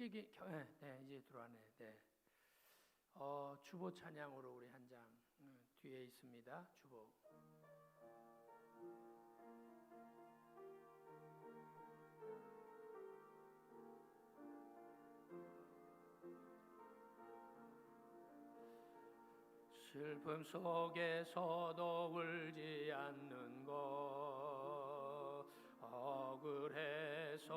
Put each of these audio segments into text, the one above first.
이제 들어왔네. 네. 주보 찬양으로 우리 한 장 뒤에 있습니다. 주보. 슬픔 속에서도 울지 않는 것, 억울해서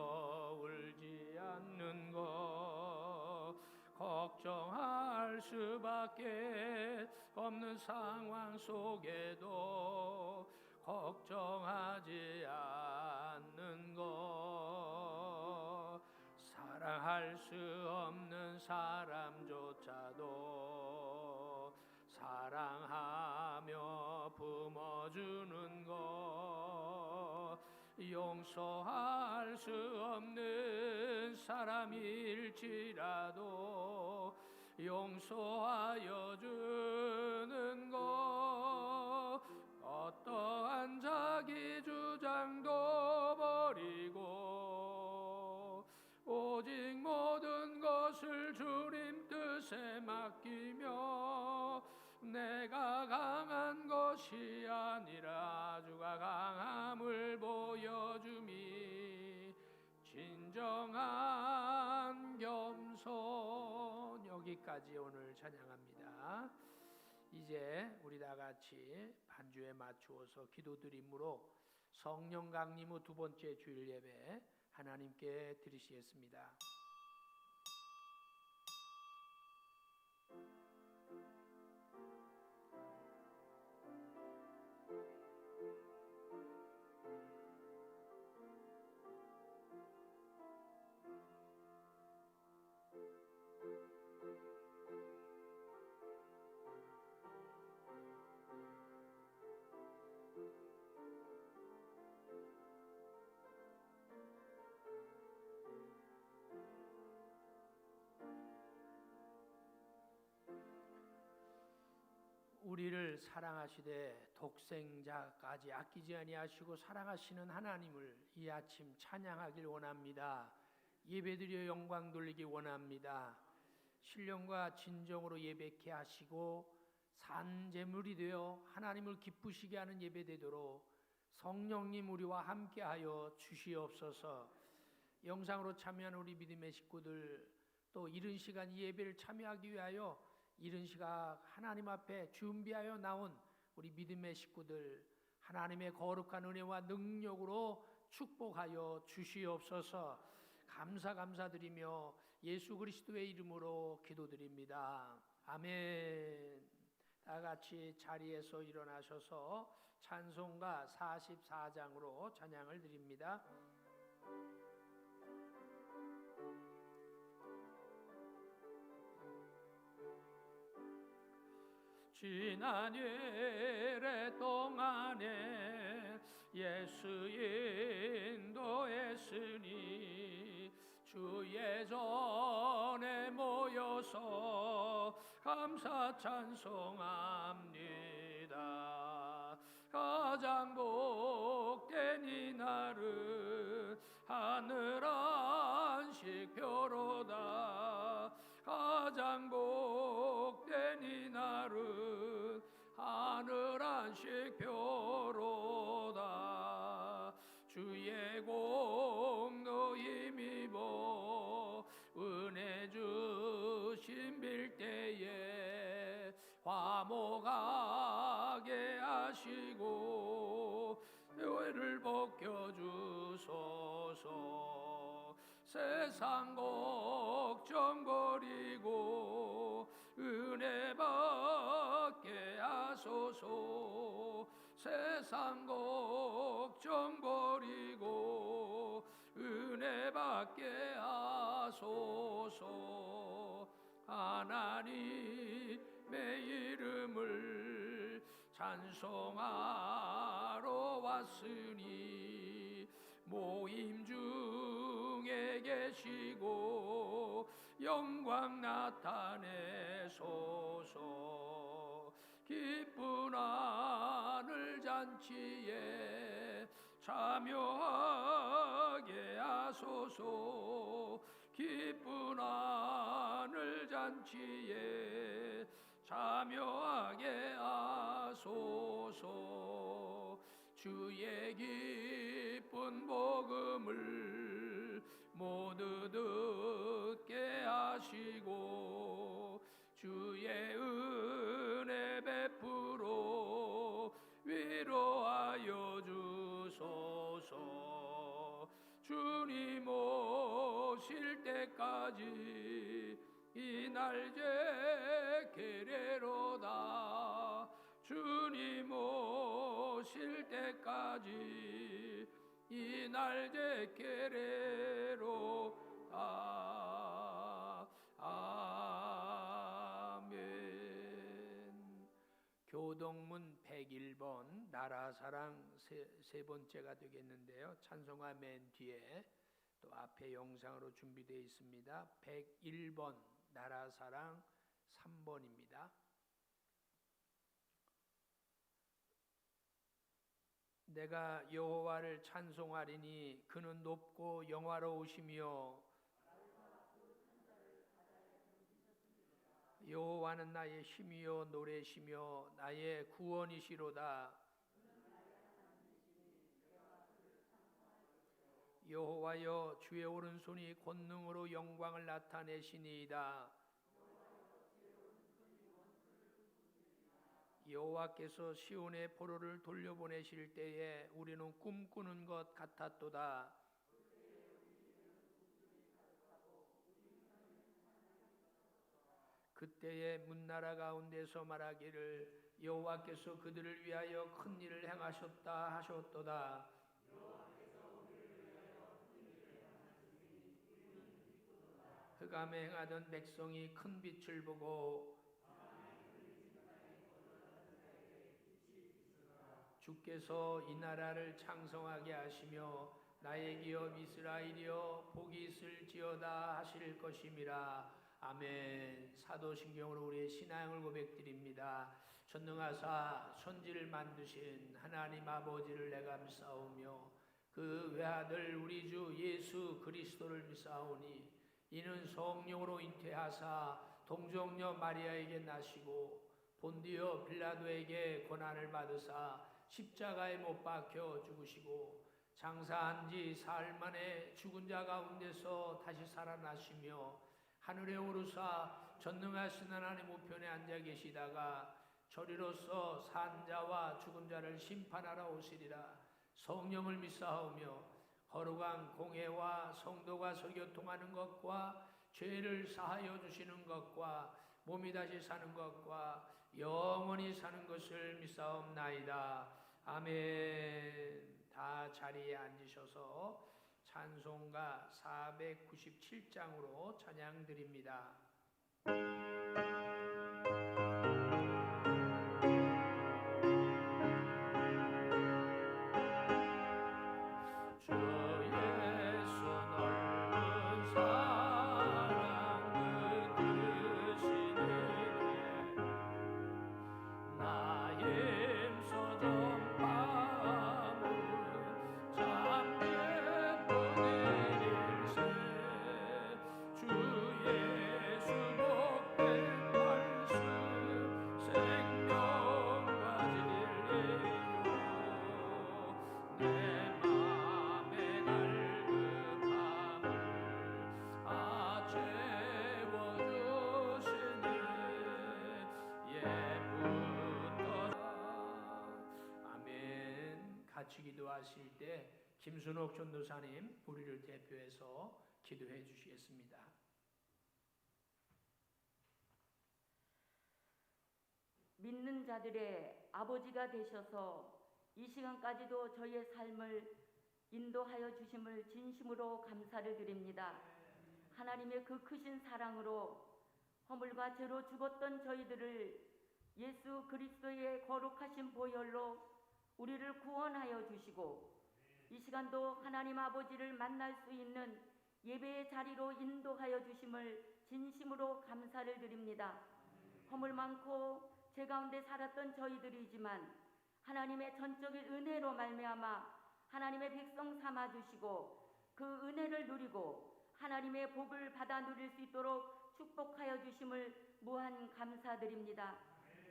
울지 않는 것, 걱정할 수밖에 없는 상황 속에도 걱정하지 않는 것, 사랑할 수 없는 사람조차도 사랑하며 품어주는 것, 용서할 수 없는 사람일지라도 용서하여 주는 것, 어떠한 자기 주장도 버리고 오직 모든 것을 주님 뜻에 맡기며 내가 강한 것이 아니라 주가 강함을 보여줌이 진정한 겸손. 여기까지 오늘 찬양합니다. 이제 우리 다 같이 반주에 맞추어서 기도드림으로 성령 강림 후 두 번째 주일 예배 하나님께 드리시겠습니다. 우리를 사랑하시되 독생자까지 아끼지 아니하시고 사랑하시는 하나님을 이 아침 찬양하길 원합니다. 예배드려 영광 돌리기 원합니다. 신령과 진정으로 예배케 하시고 산 제물이 되어 하나님을 기쁘시게 하는 예배 되도록 성령님 우리와 함께하여 주시옵소서. 영상으로 참여한 우리 믿음의 식구들, 또 이른 시간 이 예배를 참여하기 위하여 이른 시각 하나님 앞에 준비하여 나온 우리 믿음의 식구들, 하나님의 거룩한 은혜와 능력으로 축복하여 주시옵소서. 감사드리며 예수 그리스도의 이름으로 기도드립니다. 아멘. 다 같이 자리에서 일어나셔서 찬송가 44장으로 찬양을 드립니다. 지난 예래 동안에 예수 인도했으니 주 예전에 모여서 감사 찬송합니다. 가장 복된 이날은 하늘 안식 표로다. 가장 복된 이날은 하늘 안식 표로다. 주의 공로 힘입어 은혜 주신 빌때에 화목하게 하시고 죄를 벗겨주소서. 세상 걱정 버리고 은혜 받게 하소서. 세상 걱정 버리고 은혜 받게 하소서. 하나님의 이름을 찬송하러 왔으니 모임 중에 계시고 영광 나타내소서. 기쁜 하늘 잔치에 참여하게 하소서. 기쁜 하늘 잔치에 참여하게 하소서. 주의 기쁜 복음을 모두 듣게 하시고 주의 은혜 베풀어 위로하여 주소서. 주님 오실 때까지 이 날제 계례로다. 주님 오실 때까지 이 날제 계례로다. 아멘. 교동문 101번 나라사랑 세 번째가 되겠는데요. 찬송가 맨 뒤에 또 앞에 영상으로 준비되어 있습니다. 101번 나라사랑 3번입니다. 내가 여호와를 찬송하리니 그는 높고 영화로우시며 여호와는 나의 힘이요 노래시며 나의 구원이시로다. 여호와여 주의 오른손이 권능으로 영광을 나타내시니이다. 여호와께서 시온의 포로를 돌려보내실 때에 우리는 꿈꾸는 것 같았도다. 그때에 문나라 가운데서 말하기를 여호와께서 그들을 위하여 큰 일을 행하셨다 하셨도다. 흑암에 행하던 백성이 큰 빛을 보고 주께서 이 나라를 창성하게 하시며 나의 기업 이스라엘이여 복이 있을지어다 하실 것임이라. 아멘. 사도신경으로 우리의 신앙을 고백드립니다. 전능하사 천지를 만드신 하나님 아버지를 내가 믿사오며 그 외아들 우리 주 예수 그리스도를 믿사오니 이는 성령으로 잉태하사 동정녀 마리아에게 나시고 본디오 빌라도에게 고난을 받으사 십자가에 못 박혀 죽으시고 장사한 지 사흘 만에 죽은 자 가운데서 다시 살아나시며 하늘에 오르사 전능하신 하나님 우편에 앉아 계시다가 저리로서 산 자와 죽은 자를 심판하러 오시리라. 성령을 믿사오며 거룩한 공회와 성도가 서교통하는 것과 죄를 사하여 주시는 것과 몸이 다시 사는 것과 영원히 사는 것을 믿사옵나이다. 아멘. 다 자리에 앉으셔서 찬송가 497장으로 찬양 드립니다. 같이 기도하실 때 김순옥 전도사님 우리를 대표해서 기도해 주시겠습니다. 믿는 자들의 아버지가 되셔서 이 시간까지도 저희의 삶을 인도하여 주심을 진심으로 감사를 드립니다. 하나님의 그 크신 사랑으로 허물과 죄로 죽었던 저희들을 예수 그리스도의 거룩하신 보혈로 우리를 구원하여 주시고 이 시간도 하나님 아버지를 만날 수 있는 예배의 자리로 인도하여 주심을 진심으로 감사를 드립니다. 허물 많고 죄 가운데 살았던 저희들이지만 하나님의 전적인 은혜로 말미암아 하나님의 백성 삼아 주시고 그 은혜를 누리고 하나님의 복을 받아 누릴 수 있도록 축복하여 주심을 무한 감사드립니다.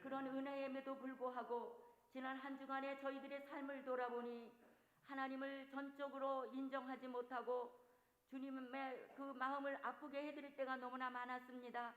그런 은혜임에도 불구하고 지난 한 주간의 저희들의 삶을 돌아보니 하나님을 전적으로 인정하지 못하고 주님의 그 마음을 아프게 해드릴 때가 너무나 많았습니다.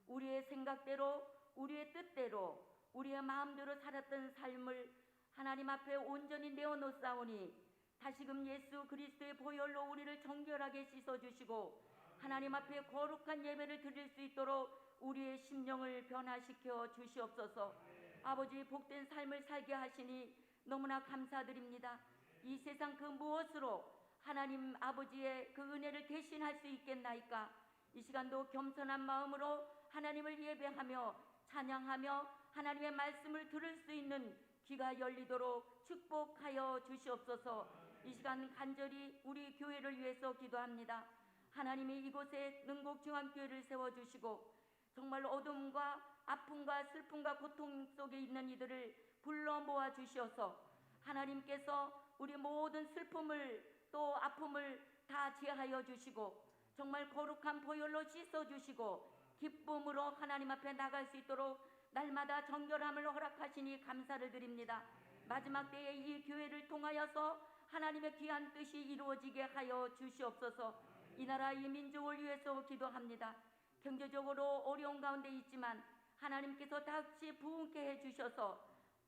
우리의 생각대로, 우리의 뜻대로, 우리의 마음대로 살았던 삶을 하나님 앞에 온전히 내어놓사오니 다시금 예수 그리스도의 보혈로 우리를 정결하게 씻어주시고 하나님 앞에 거룩한 예배를 드릴 수 있도록 우리의 심령을 변화시켜 주시옵소서. 아버지, 복된 삶을 살게 하시니 너무나 감사드립니다. 이 세상 그 무엇으로 하나님 아버지의 그 은혜를 대신할 수 있겠나이까. 이 시간도 겸손한 마음으로 하나님을 예배하며 찬양하며 하나님의 말씀을 들을 수 있는 귀가 열리도록 축복하여 주시옵소서. 이 시간 간절히 우리 교회를 위해서 기도합니다. 하나님이 이곳에 능곡중앙교회를 세워주시고 정말 어둠과 아픔과 슬픔과 고통 속에 있는 이들을 불러 모아 주시어서 하나님께서 우리 모든 슬픔을 또 아픔을 다 제하여 주시고 정말 거룩한 보혈로 씻어 주시고 기쁨으로 하나님 앞에 나갈 수 있도록 날마다 정결함을 허락하시니 감사를 드립니다. 마지막 때에 이 교회를 통하여서 하나님의 귀한 뜻이 이루어지게 하여 주시옵소서. 이 나라 이 민족을 위해서 기도합니다. 경제적으로 어려운 가운데 있지만 하나님께서 다시 부흥케 해주셔서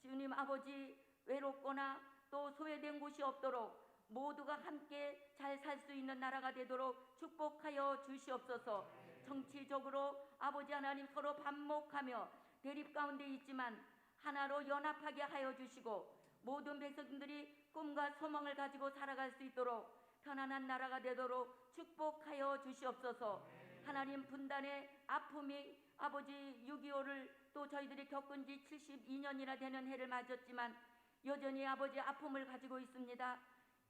주님 아버지 외롭거나 또 소외된 곳이 없도록 모두가 함께 잘 살 수 있는 나라가 되도록 축복하여 주시옵소서. 정치적으로 아버지 하나님 서로 반목하며 대립 가운데 있지만 하나로 연합하게 하여 주시고 모든 백성들이 꿈과 소망을 가지고 살아갈 수 있도록 편안한 나라가 되도록 축복하여 주시옵소서. 하나님, 분단의 아픔이 아버지 6.25를 또 저희들이 겪은 지 72년이나 되는 해를 맞았지만 여전히 아버지 아픔을 가지고 있습니다.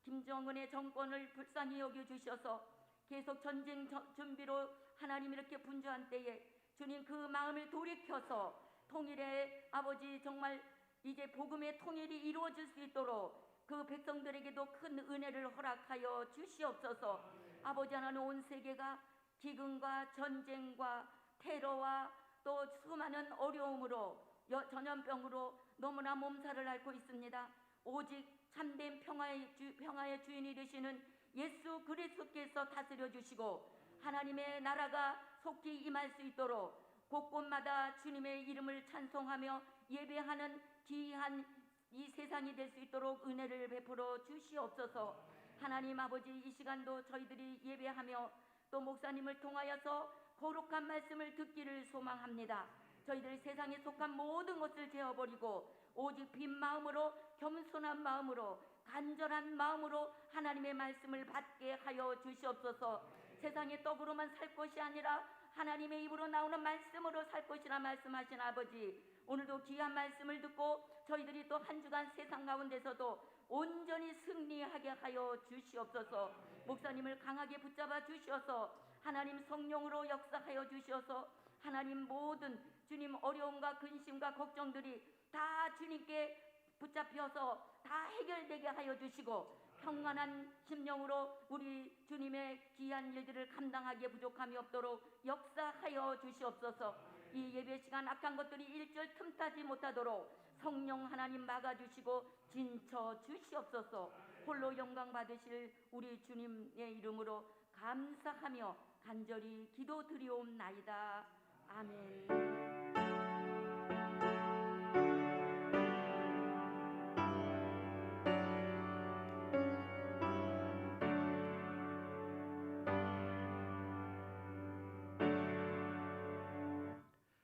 김정은의 정권을 불쌍히 여겨주셔서 계속 전쟁 준비로 하나님 이렇게 분주한 때에 주님 그 마음을 돌이켜서 통일의 아버지 정말 이제 복음의 통일이 이루어질 수 있도록 그 백성들에게도 큰 은혜를 허락하여 주시옵소서. 아버지 하나님, 온 세계가 기근과 전쟁과 테러와 또 수많은 어려움으로 전염병으로 너무나 몸살을 앓고 있습니다. 오직 참된 평화의 주인이 되시는 예수 그리스도께서 다스려 주시고 하나님의 나라가 속히 임할 수 있도록 곳곳마다 주님의 이름을 찬송하며 예배하는 귀한 이 세상이 될 수 있도록 은혜를 베풀어 주시옵소서. 하나님 아버지, 이 시간도 저희들이 예배하며 또 목사님을 통하여서 거룩한 말씀을 듣기를 소망합니다. 저희들 세상에 속한 모든 것을 제어버리고 오직 빈 마음으로, 겸손한 마음으로, 간절한 마음으로 하나님의 말씀을 받게 하여 주시옵소서. 세상의 떡으로만 살 것이 아니라 하나님의 입으로 나오는 말씀으로 살 것이라 말씀하신 아버지, 오늘도 귀한 말씀을 듣고 저희들이 또 한 주간 세상 가운데서도 온전히 승리하게 하여 주시옵소서. 목사님을 강하게 붙잡아 주시어서 하나님 성령으로 역사하여 주시어서 하나님 모든 주님 어려움과 근심과 걱정들이 다 주님께 붙잡혀서 다 해결되게 하여 주시고 평안한 심령으로 우리 주님의 귀한 일들을 감당하기에 부족함이 없도록 역사하여 주시옵소서. 이 예배 시간 악한 것들이 일절 틈타지 못하도록 성령 하나님 막아주시고 진쳐 주시옵소서. 홀로 영광 받으실 우리 주님의 이름으로 감사하며 간절히 기도드리옵나이다. 아멘.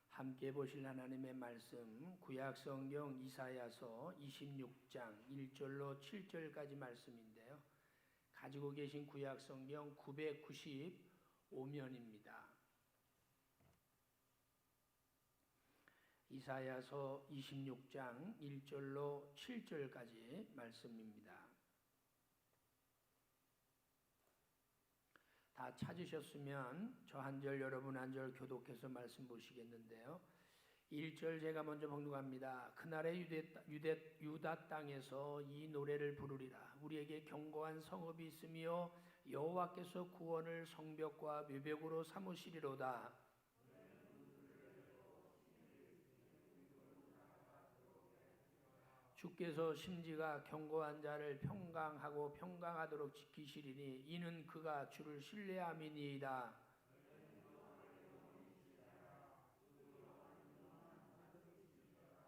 함께 보실 하나님의 말씀, 구약성경 이사야서 26장 1절로 7절까지 말씀인데요. 가지고 계신 구약성경 995면입니다. 이사야서 26장 1절로 7절까지 말씀입니다. 다 찾으셨으면 저 한 절 여러분 한 절 교독해서 말씀 보시겠는데요. 1절 제가 먼저 봉독합니다. 그날의 유다 땅에서 이 노래를 부르리라. 우리에게 견고한 성읍이 있으며 여호와께서 구원을 성벽과 묘벽으로 삼으시리로다. 주께서 심지가 견고한 자를 평강하고 평강하도록 지키시리니 이는 그가 주를 신뢰함이니이다.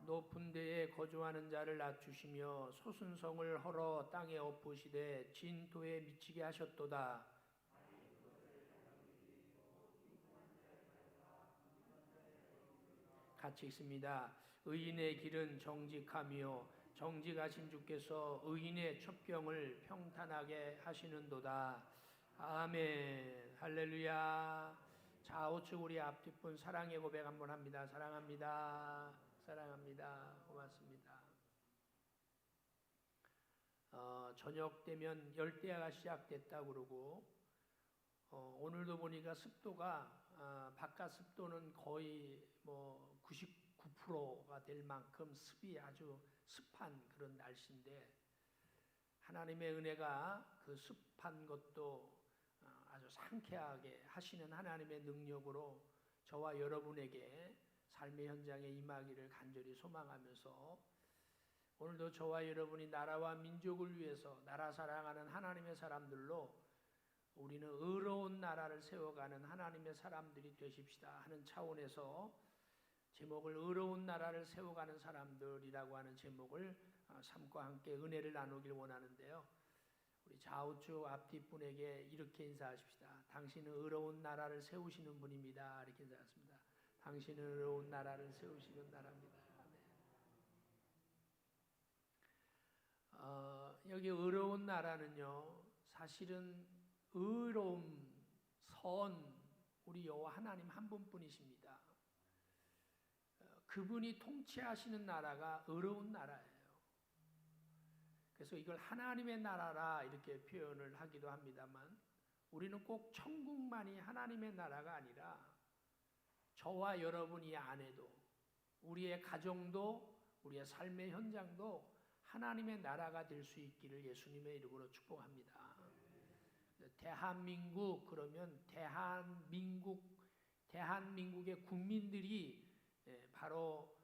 높은 데에 거주하는 자를 낮추시며 솟은 성을 헐어 땅에 엎으시되 진토에 미치게 하셨도다. 같이 읽습니다. 의인의 길은 정직하며 정직하신 주께서 의인의 첩경을 평탄하게 하시는도다. 아멘. 할렐루야. 좌우측 우리 앞뒷분 사랑의 고백 한번 합니다. 사랑합니다. 사랑합니다. 고맙습니다. 저녁 되면 열대야가 시작됐다 그러고 오늘도 보니까 습도가 바깥 습도는 거의 뭐 99%가 될 만큼 습이 아주 습한 그런 날씨인데 하나님의 은혜가 그 습한 것도 아주 상쾌하게 하시는 하나님의 능력으로 저와 여러분에게 삶의 현장에 임하기를 간절히 소망하면서 오늘도 저와 여러분이 나라와 민족을 위해서 나라 사랑하는 하나님의 사람들로 우리는 의로운 나라를 세워가는 하나님의 사람들이 되십시다 하는 차원에서 제목을 의로운 나라를 세워가는 사람들이라고 하는 제목을 삼고 함께 은혜를 나누길 원하는데요. 우리 좌우측 앞뒷분에게 이렇게 인사하십시다. 당신은 의로운 나라를 세우시는 분입니다. 이렇게 인사하십니다. 당신은 의로운 나라를 세우시는 나라입니다. 여기 의로운 나라는요, 사실은 의로움, 선, 우리 여호와 하나님 한 분뿐이십니다. 그분이 통치하시는 나라가 의로운 나라예요. 그래서 이걸 하나님의 나라라 이렇게 표현을 하기도 합니다만 우리는 꼭 천국만이 하나님의 나라가 아니라 저와 여러분이 안에도 우리의 가정도 우리의 삶의 현장도 하나님의 나라가 될 수 있기를 예수님의 이름으로 축복합니다. 대한민국 그러면 대한민국의 국민들이 바로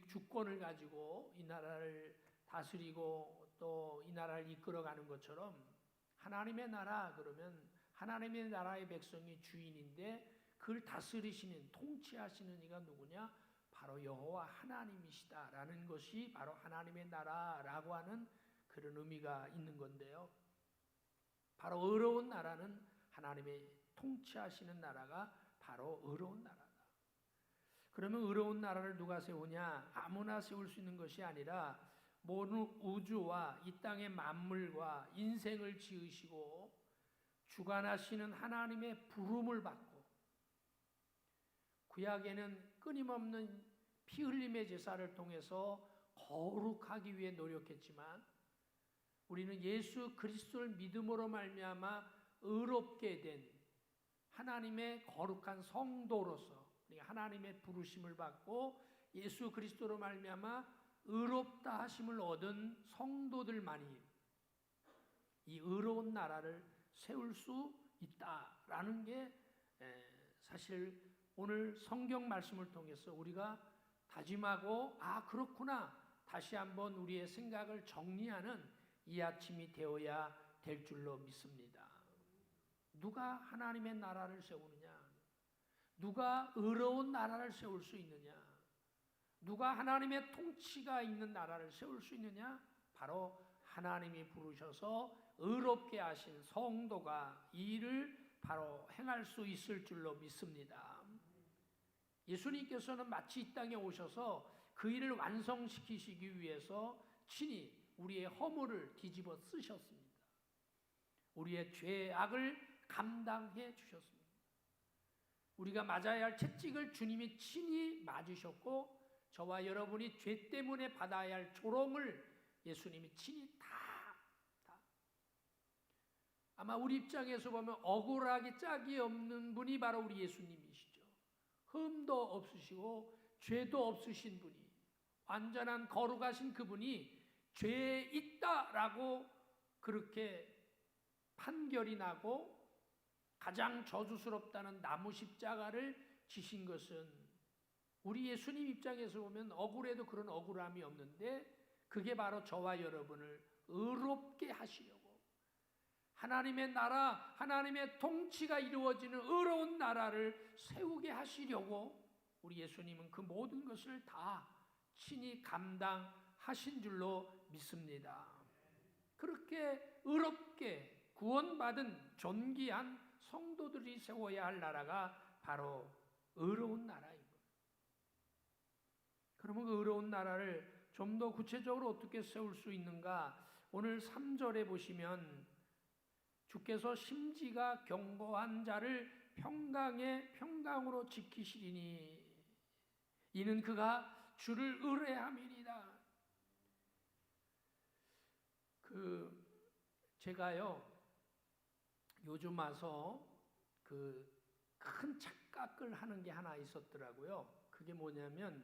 주권을 가지고 이 나라를 다스리고 또 이 나라를 이끌어가는 것처럼 하나님의 나라 그러면 하나님의 나라의 백성이 주인인데 그걸 다스리시는 통치하시는 이가 누구냐? 바로 여호와 하나님이시다라는 것이 바로 하나님의 나라라고 하는 그런 의미가 있는 건데요. 바로 의로운 나라는 하나님의 통치하시는 나라가 바로 의로운 나라다. 그러면 의로운 나라를 누가 세우냐? 아무나 세울 수 있는 것이 아니라 모든 우주와 이 땅의 만물과 인생을 지으시고 주관하시는 하나님의 부름을 받고 구약에는 끊임없는 피 흘림의 제사를 통해서 거룩하기 위해 노력했지만 우리는 예수 그리스도를 믿음으로 말미암아 의롭게 된 하나님의 거룩한 성도로서 하나님의 부르심을 받고 예수 그리스도로 말미암아 의롭다 하심을 얻은 성도들만이 이 의로운 나라를 세울 수 있다라는 게 사실 오늘 성경 말씀을 통해서 우리가 다짐하고 그렇구나 다시 한번 우리의 생각을 정리하는 이 아침이 되어야 될 줄로 믿습니다. 누가 하나님의 나라를 세우느냐? 누가 의로운 나라를 세울 수 있느냐? 누가 하나님의 통치가 있는 나라를 세울 수 있느냐? 바로 하나님이 부르셔서 의롭게 하신 성도가 이 일을 바로 행할 수 있을 줄로 믿습니다. 예수님께서는 마치 이 땅에 오셔서 그 일을 완성시키시기 위해서 친히 우리의 허물을 뒤집어 쓰셨습니다. 우리의 죄악을 감당해 주셨습니다. 우리가 맞아야 할 채찍을 주님이 친히 맞으셨고 저와 여러분이 죄 때문에 받아야 할 조롱을 예수님이 친히 다 아마 우리 입장에서 보면 억울하기 짝이 없는 분이 바로 우리 예수님이시죠. 흠도 없으시고 죄도 없으신 분이 완전한 거룩하신 그분이 죄에 있다라고 그렇게 판결이 나고 가장 저주스럽다는 나무 십자가를 지신 것은 우리 예수님 입장에서 보면 억울해도 그런 억울함이 없는데 그게 바로 저와 여러분을 의롭게 하시려고 하나님의 나라, 하나님의 통치가 이루어지는 의로운 나라를 세우게 하시려고 우리 예수님은 그 모든 것을 다 친히 감당하신 줄로 믿습니다. 그렇게 의롭게 구원받은 존귀한 성도들이 세워야 할 나라가 바로 의로운 나라인 거예요. 그러면 그 의로운 나라를 좀 더 구체적으로 어떻게 세울 수 있는가? 오늘 3절에 보시면 주께서 심지가 견고한 자를 평강으로 지키시리니 이는 그가 주를 의뢰함이니라. 제가요 요즘 와서 큰 착각을 하는 게 하나 있었더라고요. 그게 뭐냐면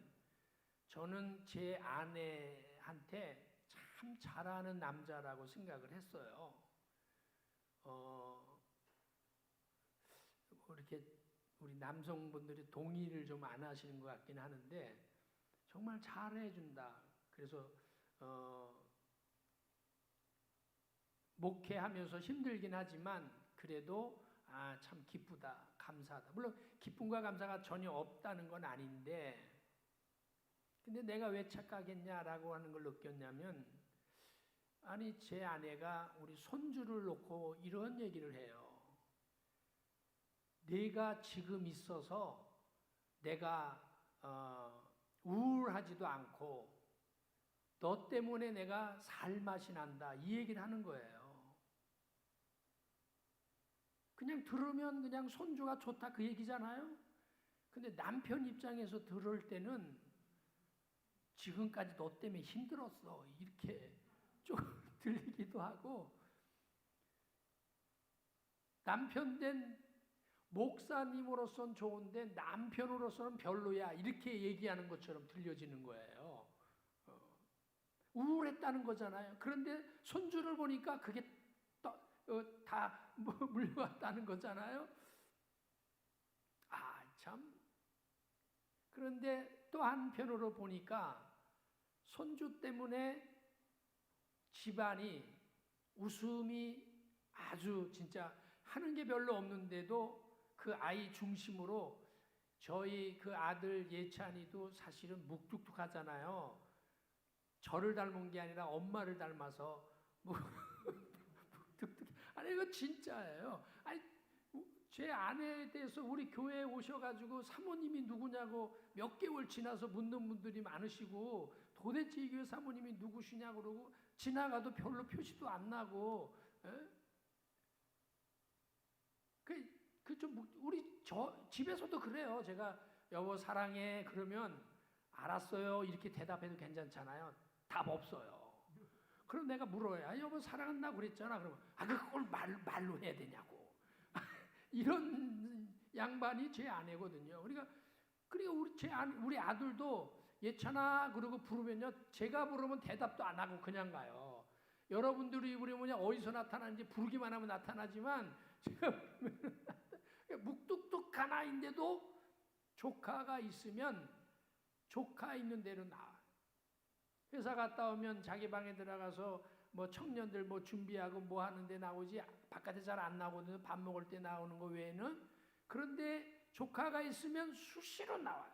저는 제 아내한테 참 잘하는 남자라고 생각을 했어요. 이렇게 우리 남성분들이 동의를 좀 안 하시는 것 같긴 하는데 정말 잘해준다. 그래서 목회하면서 힘들긴 하지만 그래도 참 기쁘다, 감사하다. 물론 기쁨과 감사가 전혀 없다는 건 아닌데 근데 내가 왜 착각했냐라고 하는 걸 느꼈냐면 아니 제 아내가 우리 손주를 놓고 이런 얘기를 해요. 내가 지금 있어서 내가 우울하지도 않고 너 때문에 내가 살맛이 난다 이 얘기를 하는 거예요. 그냥 들으면 그냥 손주가 좋다 그 얘기잖아요. 근데 남편 입장에서 들을 때는 지금까지 너 때문에 힘들었어 이렇게 좀 들리기도 하고 남편 된 목사님으로서는 좋은데 남편으로서는 별로야 이렇게 얘기하는 것처럼 들려지는 거예요. 우울했다는 거잖아요. 그런데 손주를 보니까 그게 다 물려왔다는 거잖아요. 참. 그런데 또 한편으로 보니까 손주 때문에 집안이 웃음이 아주 진짜 하는 게 별로 없는데도 그 아이 중심으로 저희 그 아들 예찬이도 사실은 묵뚝뚝하잖아요. 저를 닮은 게 아니라 엄마를 닮아서 묵뚝뚝. 아니 이거 진짜예요. 아니 제 아내에 대해서 우리 교회에 오셔가지고 사모님이 누구냐고 몇 개월 지나서 묻는 분들이 많으시고 도대체 이 교회 사모님이 누구시냐고 그러고 지나가도 별로 표시도 안 나고 우리 집에서도 그래요. 제가 여보 사랑해 그러면 알았어요 이렇게 대답해도 괜찮잖아요. 답 없어요. 그럼 내가 물어요. 여보 사랑한다 그랬잖아. 그러면 그걸 말로 해야 되냐고. 이런 양반이 제 아내거든요. 그러니까 우리 아들도 예찬아 그러고 부르면요. 제가 부르면 대답도 안 하고 그냥 가요. 여러분들이 부르면 어디서 나타나는지 부르기만 하면 나타나지만 제가 부르면 묵뚝뚝한 아이인데도 조카가 있으면 조카 있는 대로 나와요. 회사 갔다 오면 자기 방에 들어가서 뭐 청년들 뭐 준비하고 뭐 하는데 나오지 바깥에 잘 안 나오거든요. 밥 먹을 때 나오는 거 외에는. 그런데 조카가 있으면 수시로 나와요.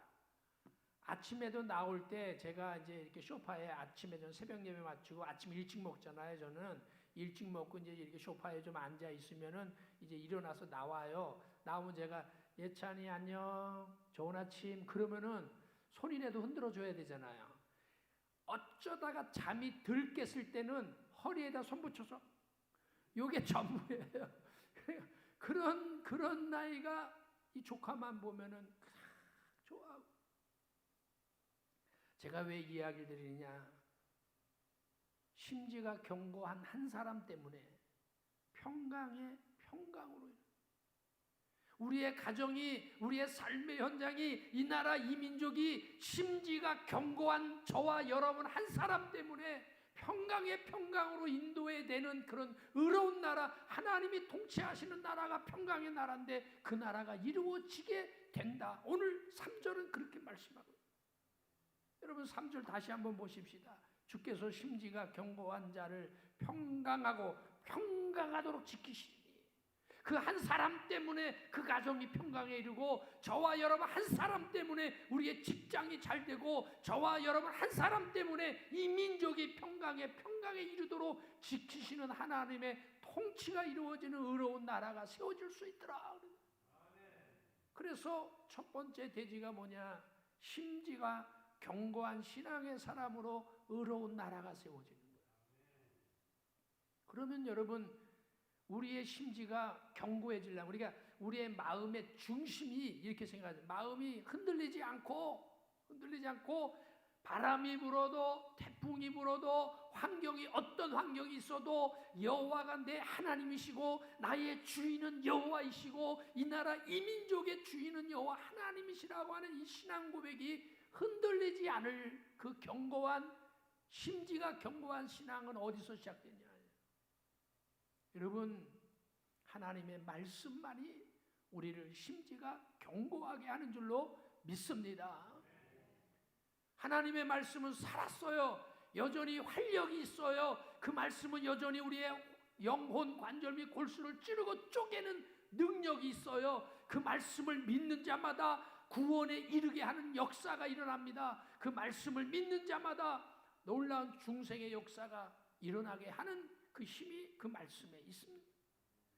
아침에도 나올 때 제가 이제 이렇게 소파에 아침에 저는 새벽 예배 마치고 아침 일찍 먹잖아요. 저는 일찍 먹고 이제 이렇게 소파에 좀 앉아 있으면은 이제 일어나서 나와요. 나오면 제가 예찬이 안녕 좋은 아침 그러면은 손이라도 흔들어 줘야 되잖아요. 어쩌다가 잠이 덜 깼을 때는 허리에다 손 붙여서 요게 전부예요. 그런 나이가 이 조카만 보면은 좋아하고. 제가 왜 이야기를 드리느냐? 심지가 견고한 한 사람 때문에 평강으로 우리의 가정이 우리의 삶의 현장이 이 나라 이 민족이 심지가 견고한 저와 여러분 한 사람 때문에 평강의 평강으로 인도해야 되는 그런 의로운 나라, 하나님이 통치하시는 나라가 평강의 나라인데 그 나라가 이루어지게 된다. 오늘 3절은 그렇게 말씀하고 있습니다. 여러분 3절 다시 한번 보십시다. 주께서 심지가 견고한 자를 평강하고 평강하도록 지키시니 그 한 사람 때문에 그 가정이 평강에 이르고 저와 여러분 한 사람 때문에 우리의 직장이 잘 되고 저와 여러분 한 사람 때문에 이 민족이 평강에 이르도록 지키시는 하나님의 통치가 이루어지는 의로운 나라가 세워질 수 있더라. 그래서 첫 번째 대지가 뭐냐? 심지가 견고한 신앙의 사람으로 의로운 나라가 세워지는 거예요. 그러면 여러분 우리의 심지가 견고해지려면 우리의 마음의 중심이 이렇게 생각하죠. 마음이 흔들리지 않고 바람이 불어도 태풍이 불어도 어떤 환경이 있어도 여호와가 내 하나님이시고 나의 주인은 여호와이시고 이 나라 이 민족의 주인은 여호와 하나님이시라고 하는 이 신앙 고백이 흔들리지 않을 그 심지가 견고한 신앙은 어디서 시작되냐? 여러분 하나님의 말씀만이 우리를 심지가 견고하게 하는 줄로 믿습니다. 하나님의 말씀은 살았어요. 여전히 활력이 있어요. 그 말씀은 여전히 우리의 영혼, 관절 및 골수를 찌르고 쪼개는 능력이 있어요. 그 말씀을 믿는 자마다 구원에 이르게 하는 역사가 일어납니다. 그 말씀을 믿는 자마다 놀라운 중생의 역사가 일어나게 하는 그 힘이 그 말씀에 있습니다.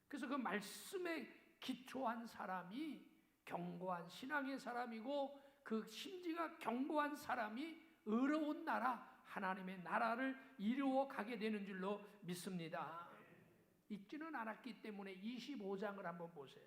그래서 그 말씀에 기초한 사람이 견고한 신앙의 사람이고 그 심지가 견고한 사람이 의로운 나라, 하나님의 나라를 이루어 가게 되는 줄로 믿습니다. 읽지는 않았기 때문에 25장을 한번 보세요.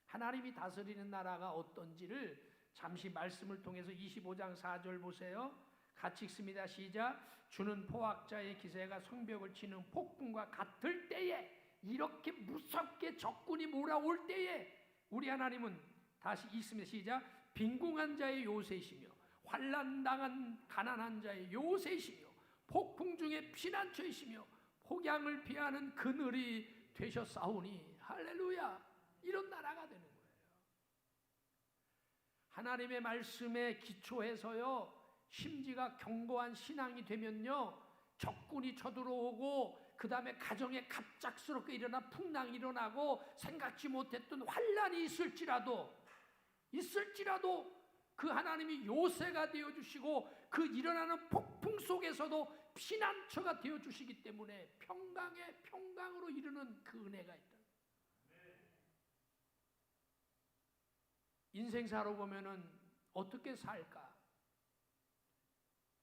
하나님이 다스리는 나라가 어떤지를 잠시 말씀을 통해서 25장 4절 보세요. 같이 읽습니다. 시작. 주는 포악자의 기세가 성벽을 치는 폭풍과 같을 때에, 이렇게 무섭게 적군이 몰아올 때에 우리 하나님은, 다시 읽습니다. 시작. 빈궁한 자의 요새이시며 환난당한 가난한 자의 요새이시며 폭풍 중에 피난처이시며 폭양을 피하는 그늘이 되셨사오니. 할렐루야. 이런 나라가 되는 거예요. 하나님의 말씀에 기초해서요, 심지가 견고한 신앙이 되면요, 적군이 쳐들어오고 그 다음에 가정에 갑작스럽게 일어난 풍랑이 일어나고 생각지 못했던 환난이 있을지라도 그 하나님이 요새가 되어주시고 그 일어나는 폭풍 속에서도 피난처가 되어주시기 때문에 평강으로 이르는 그 은혜가 있다. 인생 살아보면은 어떻게 살까?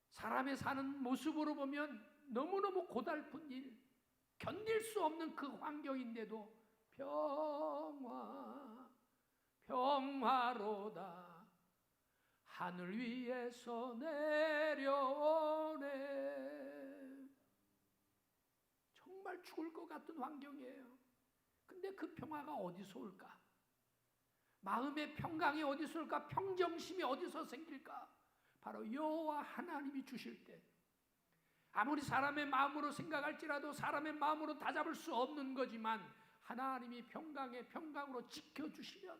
사람의 사는 모습으로 보면 너무너무 고달픈 일, 견딜 수 없는 그 환경인데도 평화로다 하늘 위에서 내려오네. 정말 죽을 것 같은 환경이에요. 근데 그 평화가 어디서 올까? 마음의 평강이 어디서 올까? 평정심이 어디서 생길까? 바로 여호와 하나님이 주실 때, 아무리 사람의 마음으로 생각할지라도 사람의 마음으로 다잡을 수 없는 거지만 하나님이 평강으로 지켜주시면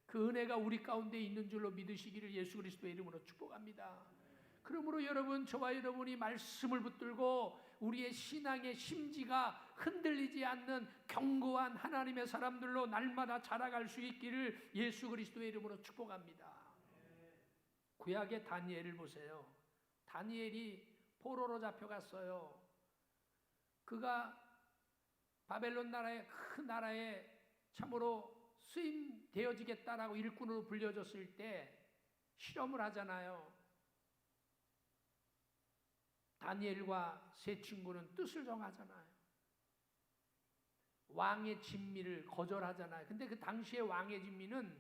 그 은혜가 우리 가운데 있는 줄로 믿으시기를 예수 그리스도의 이름으로 축복합니다. 그러므로 여러분, 저와 여러분이 말씀을 붙들고 우리의 신앙의 심지가 흔들리지 않는 견고한 하나님의 사람들로 날마다 자라갈 수 있기를 예수 그리스도의 이름으로 축복합니다. 구약의 다니엘을 보세요. 다니엘이 포로로 잡혀갔어요. 그가 바벨론 나라의 큰 나라에 참으로 수임되어지겠다라고 일꾼으로 불려졌을 때 실험을 하잖아요. 다니엘과 세 친구는 뜻을 정하잖아요. 왕의 진미를 거절하잖아요. 근데 그 당시의 왕의 진미는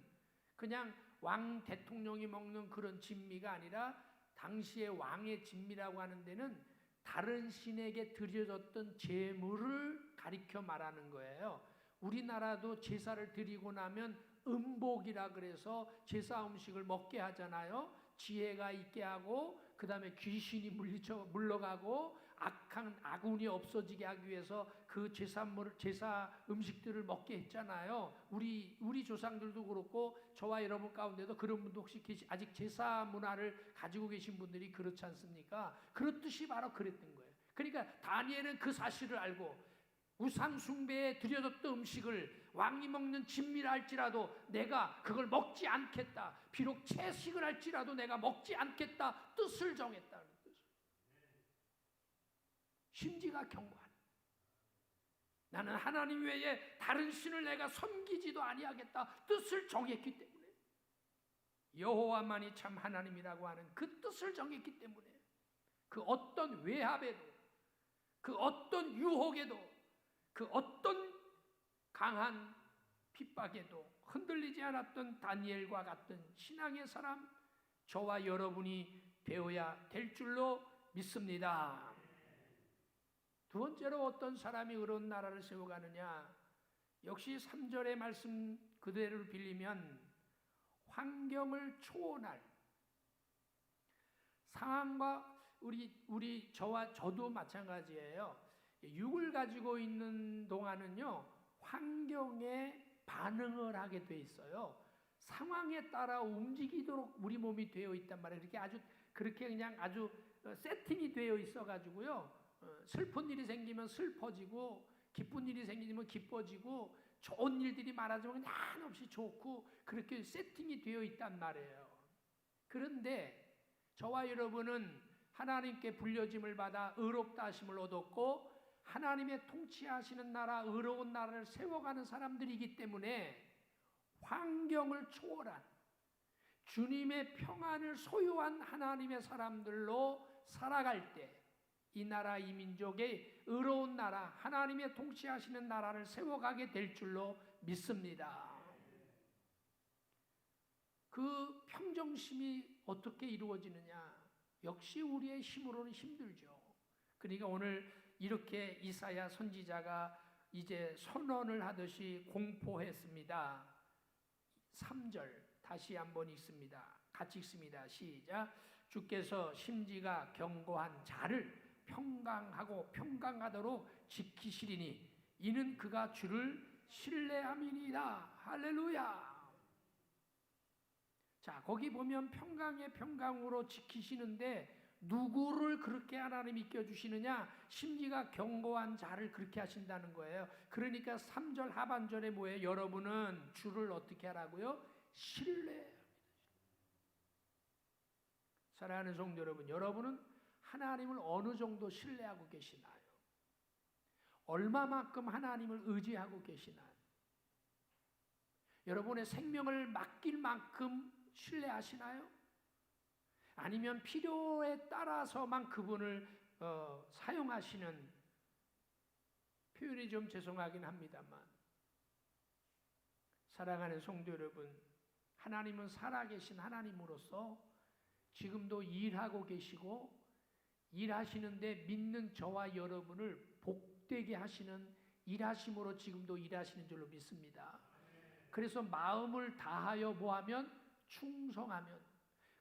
그냥 왕 대통령이 먹는 그런 진미가 아니라 당시의 왕의 진미라고 하는 데는 다른 신에게 드려졌던 제물을 가리켜 말하는 거예요. 우리나라도 제사를 드리고 나면 음복이라 그래서 제사 음식을 먹게 하잖아요. 지혜가 있게 하고 그 다음에 귀신이 물러가고 악한 아군이 없어지게 하기 위해서 그 제사 음식들을 먹게 했잖아요. 우리 조상들도 그렇고 저와 여러분 가운데도 그런 분도 혹시 아직 제사 문화를 가지고 계신 분들이 그렇지 않습니까? 그렇듯이 바로 그랬던 거예요. 그러니까 다니엘은 그 사실을 알고 우상 숭배에 드려졌던 음식을 왕이 먹는 진미라 할지라도 내가 그걸 먹지 않겠다. 비록 채식을 할지라도 내가 먹지 않겠다. 뜻을 정했다는 뜻을. 심지가 경고하는. 나는 하나님 외에 다른 신을 내가 섬기지도 아니하겠다. 뜻을 정했기 때문에. 여호와만이 참 하나님이라고 하는 그 뜻을 정했기 때문에 그 어떤 외압에도 그 어떤 유혹에도 그 어떤 강한 핍박에도 흔들리지 않았던 다니엘과 같은 신앙의 사람 저와 여러분이 되어야 될 줄로 믿습니다. 두 번째로 어떤 사람이 의로운 나라를 세워가느냐? 역시 3절의 말씀 그대로를 빌리면 환경을 초월할 상황과 저와 저도 마찬가지예요. 육을 가지고 있는 동안은요, 환경에 반응을 하게 돼 있어요. 상황에 따라 움직이도록 우리 몸이 되어 있단 말이에요. 그렇게 그냥 아주 세팅이 되어 있어가지고요. 슬픈 일이 생기면 슬퍼지고, 기쁜 일이 생기면 기뻐지고, 좋은 일들이 많아지면 그냥 한없이 좋고, 그렇게 세팅이 되어 있단 말이에요. 그런데 저와 여러분은 하나님께 불려짐을 받아 의롭다 하심을 얻었고, 하나님의 통치하시는 나라, 의로운 나라를 세워가는 사람들이기 때문에 환경을 초월한 주님의 평안을 소유한 하나님의 사람들로 살아갈 때 이 나라, 이 민족의 의로운 나라, 하나님의 통치하시는 나라를 세워가게 될 줄로 믿습니다. 그 평정심이 어떻게 이루어지느냐? 역시 우리의 힘으로는 힘들죠. 그러니까 오늘 이렇게 이사야 선지자가 이제 선언을 하듯이 공포했습니다. 3절 다시 한번 읽습니다. 같이 읽습니다. 시작. 주께서 심지가 견고한 자를 평강하고 평강하도록 지키시리니 이는 그가 주를 신뢰함이니이다. 할렐루야. 자, 거기 보면 평강의 평강으로 지키시는데 누구를 그렇게 하나님이 이끌어주시느냐? 심지가 견고한 자를 그렇게 하신다는 거예요. 그러니까 3절 하반절에 뭐예요? 여러분은 주를 어떻게 하라고요? 신뢰합니다. 사랑하는 성도 여러분, 여러분은 하나님을 어느 정도 신뢰하고 계시나요? 얼마만큼 하나님을 의지하고 계시나요? 여러분의 생명을 맡길 만큼 신뢰하시나요? 아니면 필요에 따라서만 그분을 사용하시는, 표현이 좀 죄송하긴 합니다만, 사랑하는 성도 여러분, 하나님은 살아계신 하나님으로서 지금도 일하고 계시고 일하시는데 믿는 저와 여러분을 복되게 하시는 일하심으로 지금도 일하시는 줄로 믿습니다. 그래서 마음을 다하여 뭐하면? 충성하면,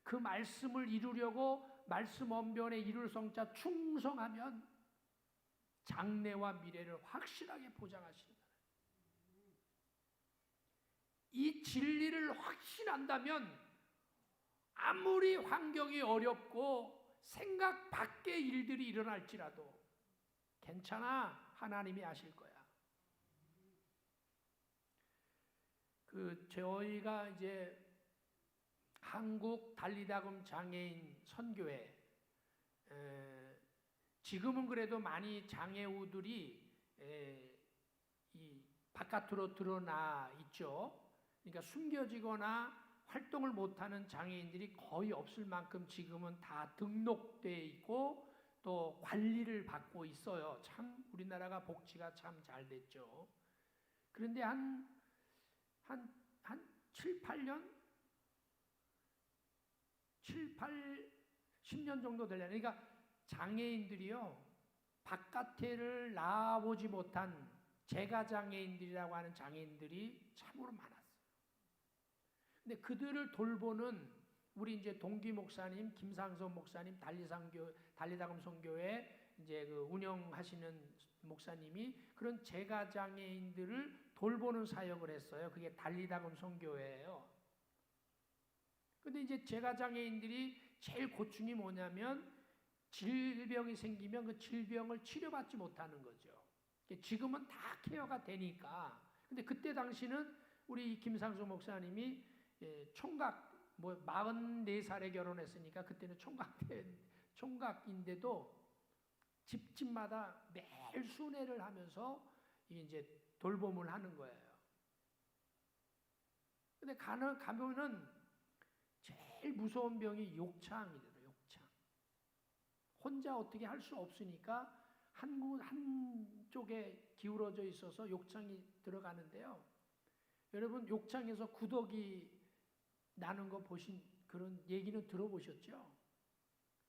그 말씀을 이루려고 말씀 언변에 이룰 성자 충성하면 장래와 미래를 확실하게 보장하신다. 이 진리를 확신한다면 아무리 환경이 어렵고 생각 밖의 일들이 일어날지라도 괜찮아, 하나님이 아실 거야. 저희가 이제 한국 달리다금 장애인 선교회, 지금은 그래도 많이 장애우들이 이 바깥으로 드러나 있죠. 그러니까 숨겨지거나 활동을 못하는 장애인들이 거의 없을 만큼 지금은 다 등록돼 있고 또 관리를 받고 있어요. 참 우리나라가 복지가 참 잘 됐죠. 그런데 한 7, 8년? 10년 정도 되려면, 그러니까 장애인들이요, 바깥에를 나와보지 못한 재가장애인들이라고 하는 장애인들이 참으로 많았어요. 근데 그들을 돌보는 우리 이제 동기 목사님, 김상선 목사님, 달리다금 선교회 이제 그 운영하시는 목사님이 그런 재가장애인들을 돌보는 사역을 했어요. 그게 달리다금 선교회예요. 근데 이제 재가장애인들이 제일 고충이 뭐냐면 질병이 생기면 그 질병을 치료받지 못하는 거죠. 지금은 다 케어가 되니까. 근데 그때 당시는 우리 김상수 목사님이 총각 뭐 44살에 결혼했으니까 그때는 총각인데도 집집마다 매일 순회를 하면서 이제 돌봄을 하는 거예요. 근데 가면은 제일 무서운 병이 욕창이래요. 욕창. 혼자 어떻게 할 수 없으니까 한쪽에 기울어져 있어서 욕창이 들어가는데요. 여러분 욕창에서 구더기 나는 거 보신 그런 얘기는 들어보셨죠?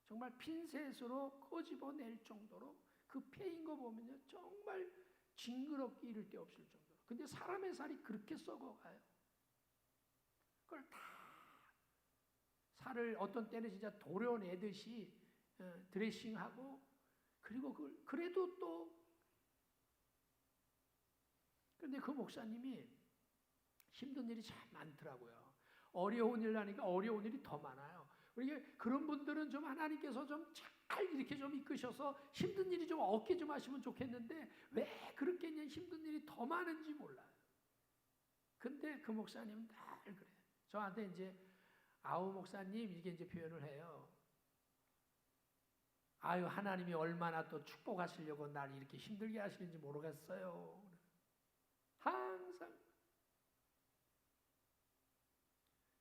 정말 핀셋으로 끄집어낼 정도로 그 폐인 거 보면요 정말 징그럽게 이를 데 없을 정도로. 근데 사람의 살이 그렇게 썩어가요. 그걸 다 살을 어떤 때는 진짜 도려내듯이 드레싱하고 그리고 그걸 그래도 또 근데 그 목사님이 힘든 일이 참 많더라고요. 어려운 일 하니까 어려운 일이 더 많아요. 그러니까 그런 분들은 좀 하나님께서 좀 잘 이렇게 좀 이끄셔서 힘든 일이 좀 없게 좀 하시면 좋겠는데 왜 그렇게 그냥 힘든 일이 더 많은지 몰라요. 근데 그 목사님은 늘 그래요. 저한테 이제 아우 목사님 이렇게 이제 표현을 해요. 아유 하나님이 얼마나 또 축복하시려고 날 이렇게 힘들게 하시는지 모르겠어요. 항상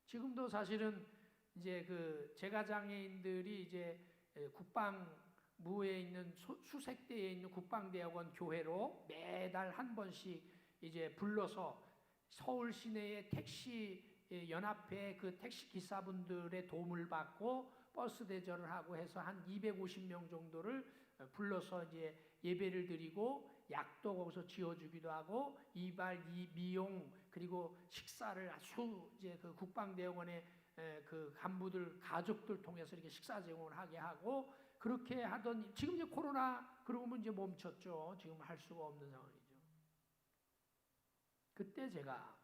지금도 사실은 이제 그 재가장애인들이 이제 국방부에 있는 수색대에 있는 국방대학원 교회로 매달 한 번씩 이제 불러서 서울 시내의 택시 연합회 그 택시 기사분들의 도움을 받고 버스 대절을 하고 해서 한 250명 정도를 불러서 이제 예배를 드리고 약도 거기서 지어주기도 하고 이발, 미용 그리고 식사를 아주 이제 그 국방대학원의 그 간부들 가족들 통해서 이렇게 식사 제공을 하게 하고 그렇게 하던 지금 이제 코로나 그러고 이제 멈췄죠. 지금 할 수가 없는 상황이죠. 그때 제가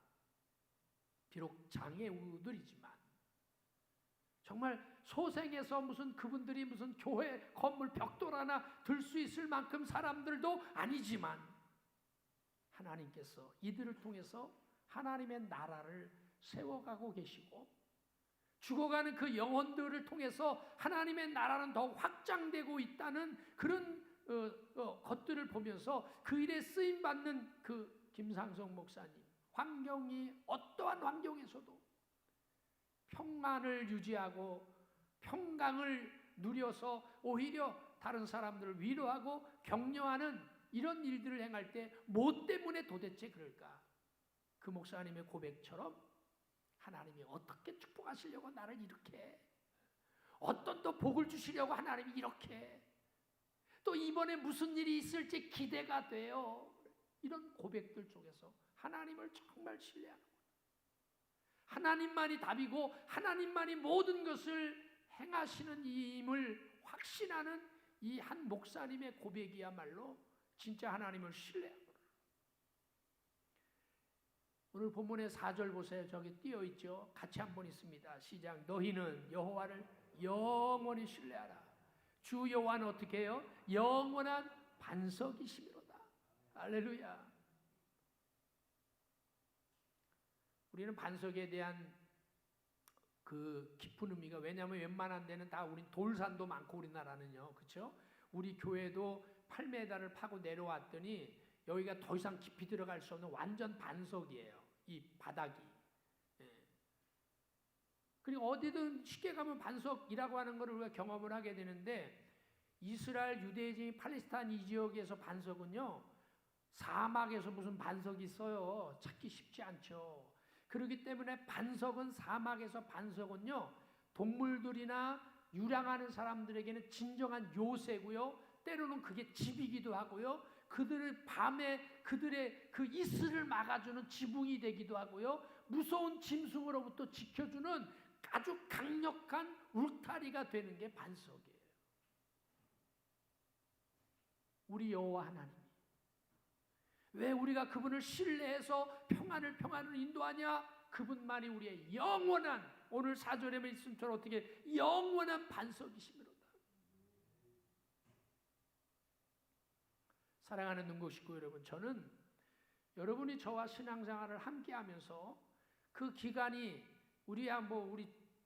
비록 장애우들이지만 정말 소생해서 무슨 그분들이 무슨 교회 건물 벽돌 하나 들 수 있을 만큼 사람들도 아니지만 하나님께서 이들을 통해서 하나님의 나라를 세워가고 계시고 죽어가는 그 영혼들을 통해서 하나님의 나라는 더욱 확장되고 있다는 그런 것들을 보면서 그 일에 쓰임받는 그 김상성 목사님 환경이 어떠한 환경에서도 평안을 유지하고 평강을 누려서 오히려 다른 사람들을 위로하고 격려하는 이런 일들을 행할 때 뭐 때문에 도대체 그럴까? 그 목사님의 고백처럼 하나님이 어떻게 축복하시려고 나를 이렇게 어떤 또 복을 주시려고 하나님이 이렇게 또 이번에 무슨 일이 있을지 기대가 돼요. 이런 고백들 속에서 하나님을 정말 신뢰하는 거예요. 하나님만이 답이고 하나님만이 모든 것을 행하시는 임을 확신하는 이 한 목사님의 고백이야말로 진짜 하나님을 신뢰하는 거예요. 오늘 본문의 4절 보세요. 저기 띄어 있죠. 같이 한번 있습니다. 시작. 너희는 여호와를 영원히 신뢰하라. 주 여호와는 어떻게 해요? 영원한 반석이시미로다. 할렐루야. 우리는 반석에 대한 그 깊은 의미가 왜냐하면 웬만한 데는 다 우리 돌산도 많고 우리나라는요. 그렇죠? 우리 교회도 8m를 파고 내려왔더니 여기가 더 이상 깊이 들어갈 수 없는 완전 반석이에요. 이 바닥이. 그리고 어디든 쉽게 가면 반석이라고 하는 것을 우리가 경험을 하게 되는데 이스라엘 유대인이 팔레스타인 이 지역에서 반석은요. 사막에서 무슨 반석이 있어요. 찾기 쉽지 않죠. 그렇기 때문에 반석은 사막에서 반석은요. 동물들이나 유랑하는 사람들에게는 진정한 요새고요. 때로는 그게 집이기도 하고요. 그들의 밤에 그들의 그 이슬을 막아주는 지붕이 되기도 하고요. 무서운 짐승으로부터 지켜주는 아주 강력한 울타리가 되는 게 반석이에요. 우리 여호와 하나님. 왜 우리가 그분을 신뢰해서 평안을 인도하냐? 그분만이 우리의 영원한, 오늘 4절에 말씀처럼 어떻게 영원한 반석이시미로다. 사랑하는 능곡 식구 여러분, 저는 여러분이 저와 신앙생활을 함께하면서 그 기간이 우리